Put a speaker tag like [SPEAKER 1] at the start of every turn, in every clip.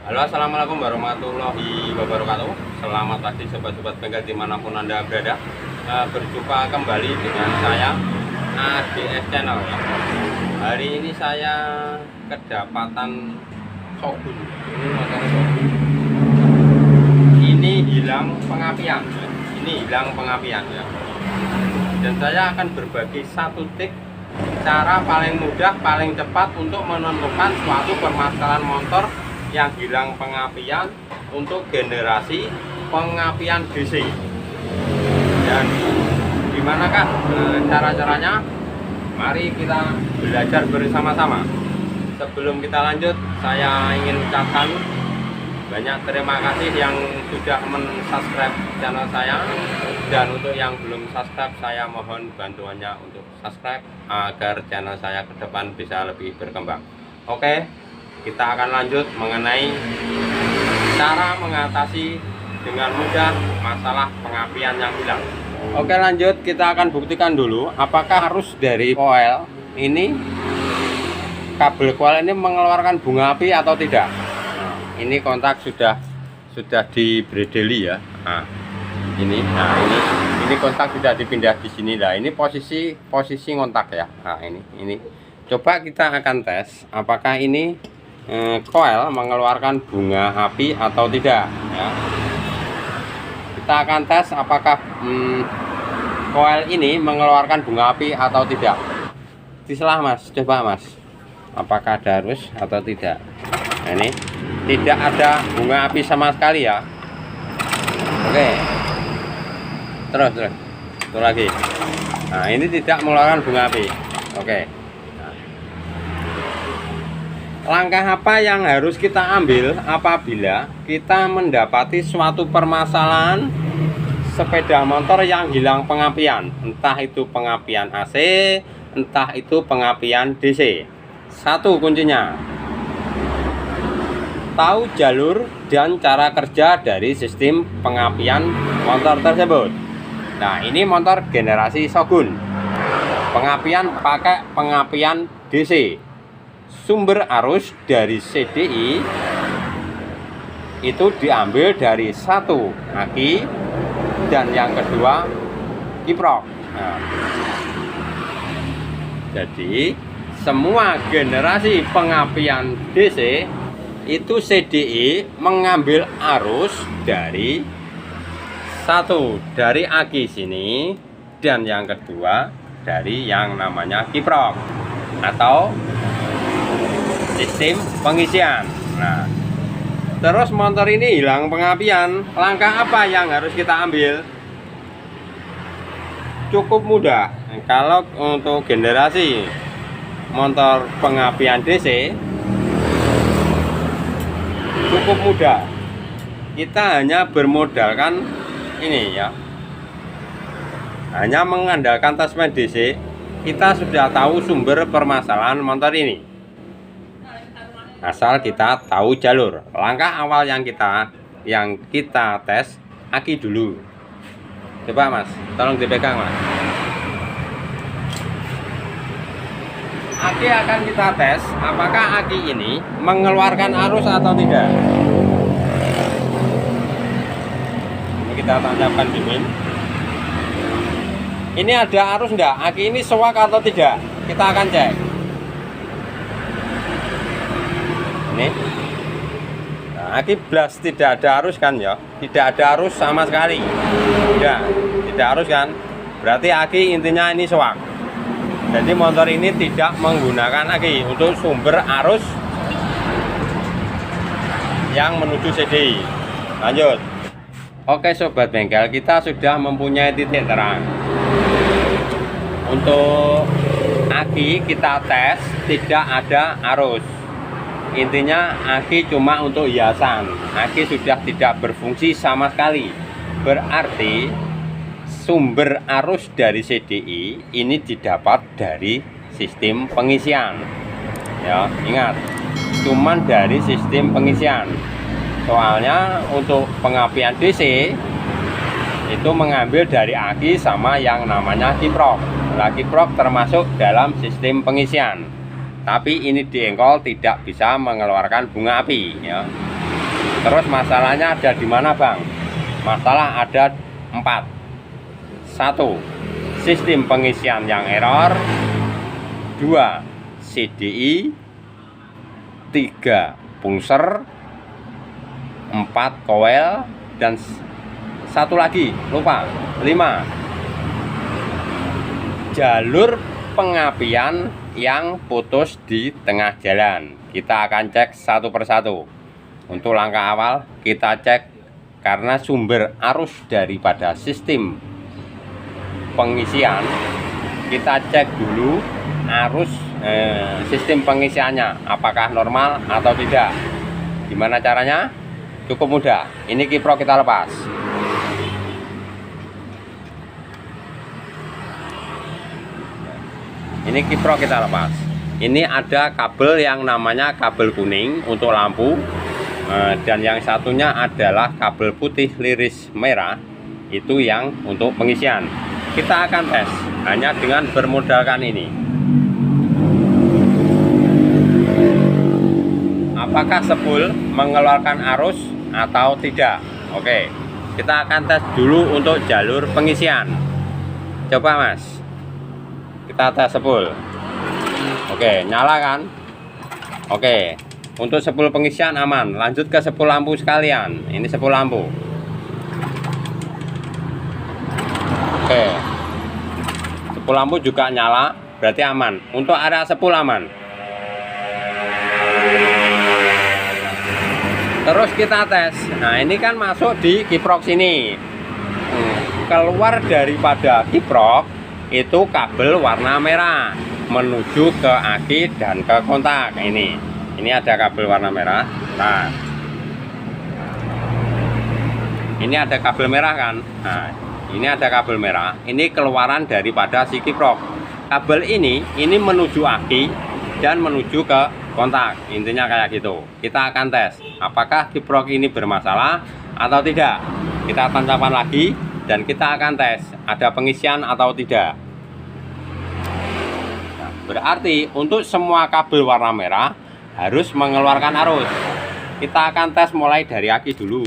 [SPEAKER 1] Halo, assalamualaikum warahmatullahi wabarakatuh. Selamat pagi sobat-sobat bengkel dimanapun anda berada. Berjumpa kembali dengan saya ADS Channel ya. Hari ini saya kedapatan Shogun. Ini hilang pengapian ya. Ini hilang pengapian ya. Dan saya akan berbagi satu tips cara paling mudah, paling cepat untuk menentukan suatu permasalahan motor yang hilang pengapian untuk generasi pengapian DC. Dan dimanakah cara-caranya? Mari kita belajar bersama-sama. Sebelum kita lanjut, saya ingin ucapkan banyak terima kasih yang sudah men-subscribe channel saya, dan untuk yang belum subscribe saya mohon bantuannya untuk subscribe agar channel saya ke depan bisa lebih berkembang. Oke, kita akan lanjut mengenai cara mengatasi dengan mudah masalah pengapian yang hilang. Oke, lanjut, kita akan buktikan dulu apakah arus dari coil ini, kabel coil ini mengeluarkan bunga api atau tidak. Nah, ini kontak sudah dibredeli ya. Nah, ini kontak sudah dipindah di sini. Nah, ini posisi kontak ya. Nah, ini coba kita akan tes apakah ini coil mengeluarkan bunga api atau tidak ya. Kita akan tes apakah coil ini mengeluarkan bunga api atau tidak. Diselah mas, coba mas, apakah ada arus atau tidak. Nah, ini tidak ada bunga api sama sekali ya. Oke, terus itu lagi. Nah, ini tidak mengeluarkan bunga api. Oke, langkah apa yang harus kita ambil apabila kita mendapati suatu permasalahan sepeda motor yang hilang pengapian, entah itu pengapian AC, entah itu pengapian DC? Satu kuncinya, tahu jalur dan cara kerja dari sistem pengapian motor tersebut. Nah, ini motor generasi Shogun, pengapian pakai pengapian DC. Sumber arus dari CDI itu diambil dari satu aki dan yang kedua kiprok. Nah, jadi semua generasi pengapian DC itu CDI mengambil arus dari satu dari aki sini dan yang kedua dari yang namanya kiprok atau sistem pengisian. Nah, terus motor ini hilang pengapian, langkah apa yang harus kita ambil? Cukup mudah. Kalau untuk generasi motor pengapian DC cukup mudah. Kita hanya bermodalkan ini ya, hanya mengandalkan tasmen DC, kita sudah tahu sumber permasalahan motor ini. Asal kita tahu jalur. Langkah awal yang kita tes aki dulu. Coba mas, tolong dipegang mas. Aki akan kita tes apakah aki ini mengeluarkan arus atau tidak. Ini kita tancapkan dingin. Ini ada arus enggak? Aki ini sewak atau tidak? Kita akan cek. Ini, nah, aki blas tidak ada arus kan ya, tidak ada arus sama sekali ya, tidak arus kan, berarti aki intinya ini sewak. Jadi motor ini tidak menggunakan aki untuk sumber arus yang menuju CDI. Lanjut. Oke sobat bengkel, kita sudah mempunyai titik terang. Untuk aki kita tes tidak ada arus. Intinya aki cuma untuk hiasan, aki sudah tidak berfungsi sama sekali. Berarti sumber arus dari CDI ini didapat dari sistem pengisian ya, ingat, cuman dari sistem pengisian. Soalnya untuk pengapian DC itu mengambil dari aki sama yang namanya kiprok. Nah, kiprok termasuk dalam sistem pengisian. Tapi ini diengkol tidak bisa mengeluarkan bunga api ya. Terus masalahnya ada di mana, Bang? Masalah ada 4. 1. Sistem pengisian yang error. 2. CDI. 3. Pulser. 4. Coil. Dan satu lagi, lupa, 5. Jalur pengapian yang putus di tengah jalan. Kita akan cek satu persatu. Untuk langkah awal kita cek karena sumber arus daripada sistem pengisian, kita cek dulu arus sistem pengisiannya apakah normal atau tidak. Gimana caranya? Cukup mudah. Ini kiprok kita lepas. Ini kiprok kita lepas. Ini ada kabel yang namanya kabel kuning untuk lampu, dan yang satunya adalah kabel putih liris merah, itu yang untuk pengisian. Kita akan tes hanya dengan bermodalkan ini. Apakah spool mengeluarkan arus atau tidak? Oke, kita akan tes dulu untuk jalur pengisian. Coba Mas, kita tes spool. Oke, nyala kan? Oke, untuk spool pengisian aman. Lanjut ke spool lampu sekalian. Ini spool lampu. Oke, spool lampu juga nyala, berarti aman. Untuk area spool aman. Terus kita tes. Nah, ini kan masuk di kiprok sini. Keluar daripada kiprok itu kabel warna merah menuju ke aki dan ke kontak. Ini ada kabel warna merah. Nah, ini ada kabel merah kan? Nah, ini ada kabel merah. Ini keluaran daripada si kiprok. Kabel ini menuju aki dan menuju ke kontak. Intinya kayak gitu. Kita akan tes apakah kiprok ini bermasalah atau tidak. Kita tancapkan lagi dan kita akan tes ada pengisian atau tidak. Nah, berarti untuk semua kabel warna merah harus mengeluarkan arus. Kita akan tes mulai dari aki dulu.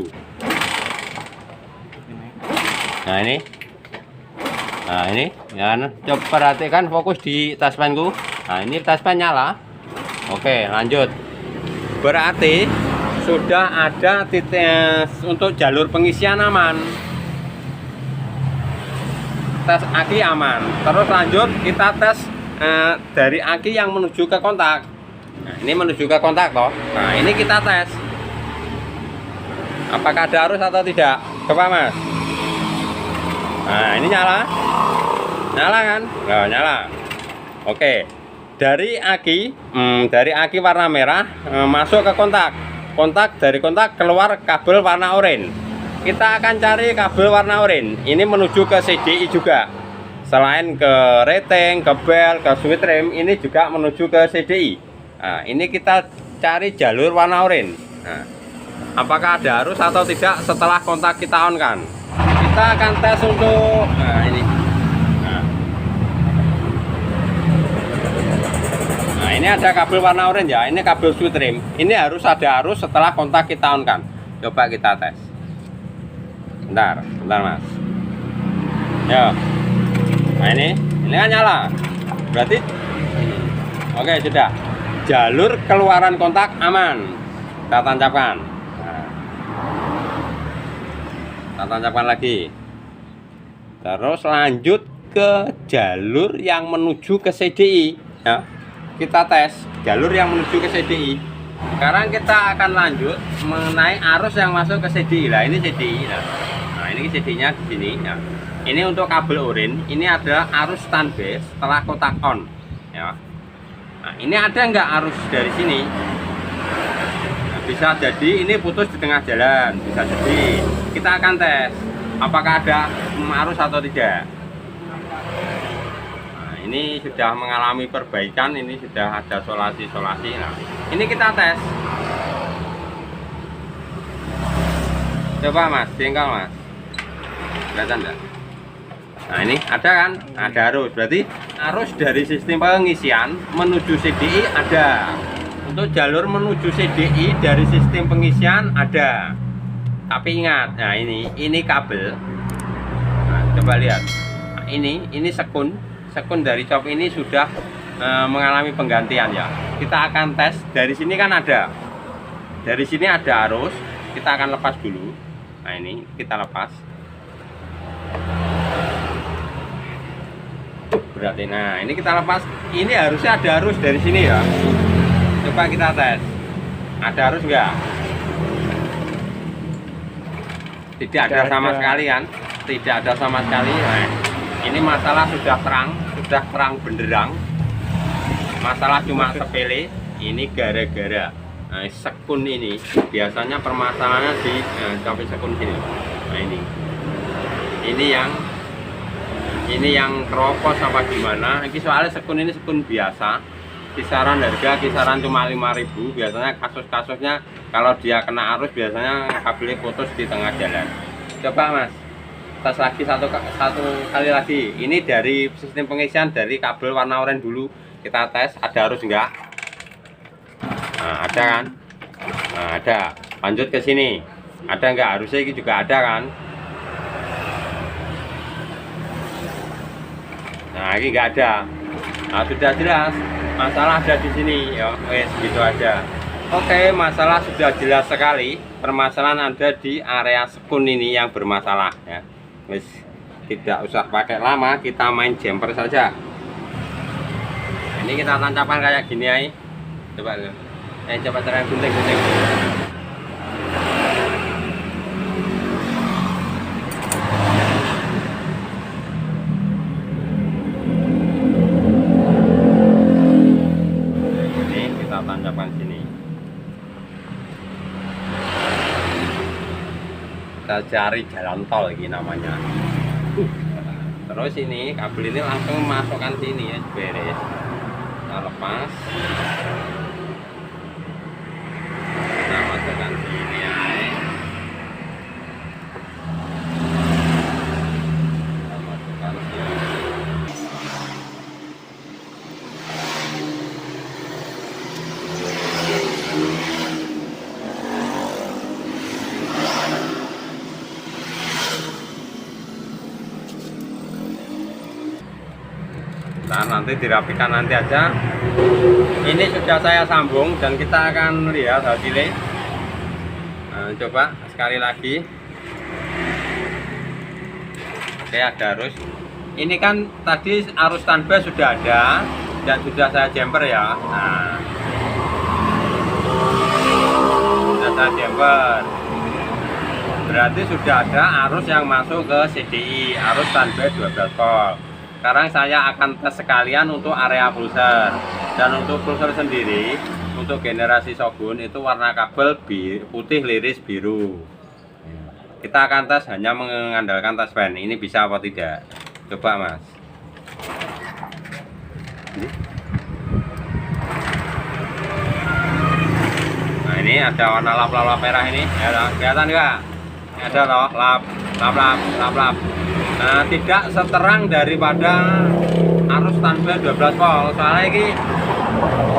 [SPEAKER 1] Nah, ini ya, coba perhatikan, fokus di touchpenku. Nah, ini touchpen nyala. Oke, lanjut. Berarti sudah ada titik untuk jalur pengisian aman. Tes aki aman. Terus lanjut kita tes dari aki yang menuju ke kontak. Nah, ini menuju ke kontak toh. Nah, ini kita tes apakah ada arus atau tidak. Coba Mas. Nah, ini nyala. Nyala kan? Nah, nyala. Oke. Dari aki warna merah masuk ke kontak. Dari kontak keluar kabel warna oranye. Kita akan cari kabel warna oranye. Ini menuju ke CDI juga. Selain ke rating, ke bel, ke switch rem, ini juga menuju ke CDI. Nah, ini kita cari jalur warna oranye. Nah, apakah ada arus atau tidak setelah kontak kita on kan? Kita akan tes untuk ini. Nah, ini ada kabel warna oranye ya. Ini kabel switch rem. Ini harus ada arus setelah kontak kita on kan. Coba kita tes. Bentar Mas. Ya. Nah, ini kan nyala. Berarti oke, sudah. Jalur keluaran kontak aman. Kita tancapkan. Nah, kita tancapkan lagi. Terus lanjut ke jalur yang menuju ke CDI ya. Kita tes jalur yang menuju ke CDI. Sekarang kita akan lanjut mengenai arus yang masuk ke CDI. Nah, ini CDI. Nah, ini CDI-nya di sini ya. Ini untuk kabel oranye. Ini ada arus standby setelah kontak on ya. Nah, ini ada nggak arus dari sini? Nah, bisa jadi ini putus di tengah jalan, bisa jadi. Kita akan tes apakah ada arus atau tidak. Nah, ini sudah mengalami perbaikan, ini sudah ada solasi-solasi. Nah, ini kita tes. Coba Mas, tinggal Mas. Kelihatan enggak? Nah, ini ada kan? Ada arus. Berarti arus dari sistem pengisian menuju CDI ada. Untuk jalur menuju CDI dari sistem pengisian ada. Tapi ingat, nah ini kabel. Nah, coba lihat. Nah, ini sekun dari cop ini sudah mengalami penggantian ya. Kita akan tes dari sini kan ada. Dari sini ada arus. Kita akan lepas dulu. Nah, ini kita lepas. Berarti nah, ini kita lepas. Ini harusnya ada arus dari sini ya. Coba kita tes. Ada arus enggak? Tidak ada sama sekali kan? Tidak ada sama sekali. Nah, ini masalah sudah terang benderang. Masalah cuma sepele. Ini gara-gara sekun ini. Biasanya permasalahannya di sampai sekun sini. Nah, ini yang keropos apa gimana? Ini soalnya sekun ini sekun biasa. Kisaran harga kisaran cuma 5.000. Biasanya kasus-kasusnya kalau dia kena arus biasanya kabelnya putus di tengah jalan. Coba Mas, tes lagi satu kali lagi. Ini dari sistem pengisian dari kabel warna oranye dulu. Kita tes ada arus enggak? Nah, ada kan? Nah, ada. Lanjut ke sini. Ada enggak? Arusnya ini juga ada kan? Nah, ini enggak ada. Nah, sudah jelas masalah ada di sini ya. Wes gitu aja. Oke, masalah sudah jelas sekali. Permasalahan ada di area sekun ini yang bermasalah ya. Wes tidak usah pakai lama, kita main jumper saja. Ini kita tancapkan kayak gini aja. Coba coba terang gunting. Tancapkan sini. Kita cari jalan tol ini namanya. Terus ini kabel ini langsung masukkan sini ya, beres. Kita lepas. Kita masukkan sini ya. Kita masukkan sini. Nah, nanti dirapikan nanti aja. Ini sudah saya sambung dan kita akan lihat hasilnya. Nah, coba sekali lagi. Oke, ada arus. Ini kan tadi arus standby sudah ada dan sudah saya jumper ya. Nah, sudah saya jumper. Berarti sudah ada arus yang masuk ke CDI, arus standby 12 volt. Sekarang saya akan tes sekalian untuk area pulser. Dan untuk pulser sendiri, untuk generasi Shogun itu warna kabel putih liris biru. Kita akan tes hanya mengandalkan tes fan. Ini bisa apa tidak? Coba Mas. Nah, ini ada warna lap-lap merah ini. Ya, kelihatan enggak? Ada loh, lap. Nah, tidak seterang daripada arus standby 12 volt. Soalnya ini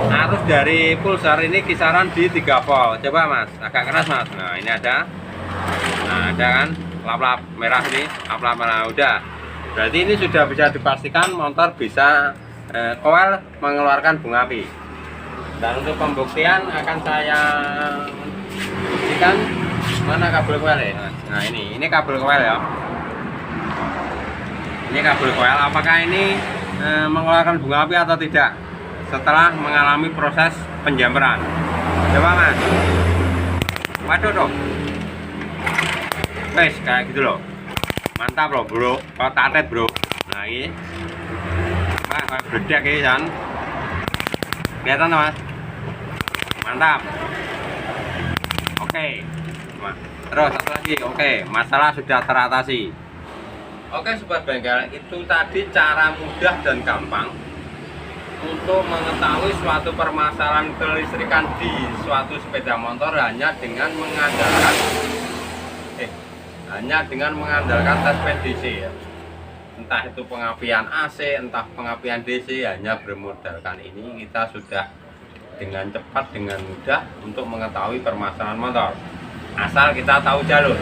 [SPEAKER 1] arus dari pulsar ini kisaran di 3 volt. Coba Mas, agak keras Mas. Nah, ini ada. Nah, ada kan lap-lap merah ini, lap-lap merah udah. Berarti ini sudah bisa dipastikan motor bisa coil mengeluarkan bunga api. Dan untuk pembuktian akan saya buktikan mana kabel coil ya. Nah, ini kabel coil ya. Ini kabel coil, apakah ini mengeluarkan bunga api atau tidak setelah mengalami proses penjamperan? Coba Mas. Waduh dong. Wes kayak gitu loh. Mantap loh bro, kalau tatet bro. Nah ini bedak ya kan. Kelihatan Mas. Mantap. Oke. Terus satu lagi. Oke, masalah sudah teratasi. Oke sobat bengkel, itu tadi cara mudah dan gampang untuk mengetahui suatu permasalahan kelistrikan di suatu sepeda motor hanya dengan mengandalkan tes fan DC ya. Entah itu pengapian AC, entah pengapian DC, hanya bermodalkan ini kita sudah dengan cepat, dengan mudah untuk mengetahui permasalahan motor, asal kita tahu jalur.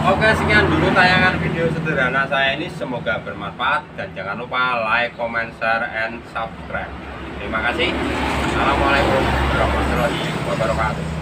[SPEAKER 1] Oke, sekian dulu tayangan video sederhana saya ini, semoga bermanfaat dan jangan lupa like, comment, share, and subscribe. Terima kasih. Assalamualaikum warahmatullahi wabarakatuh.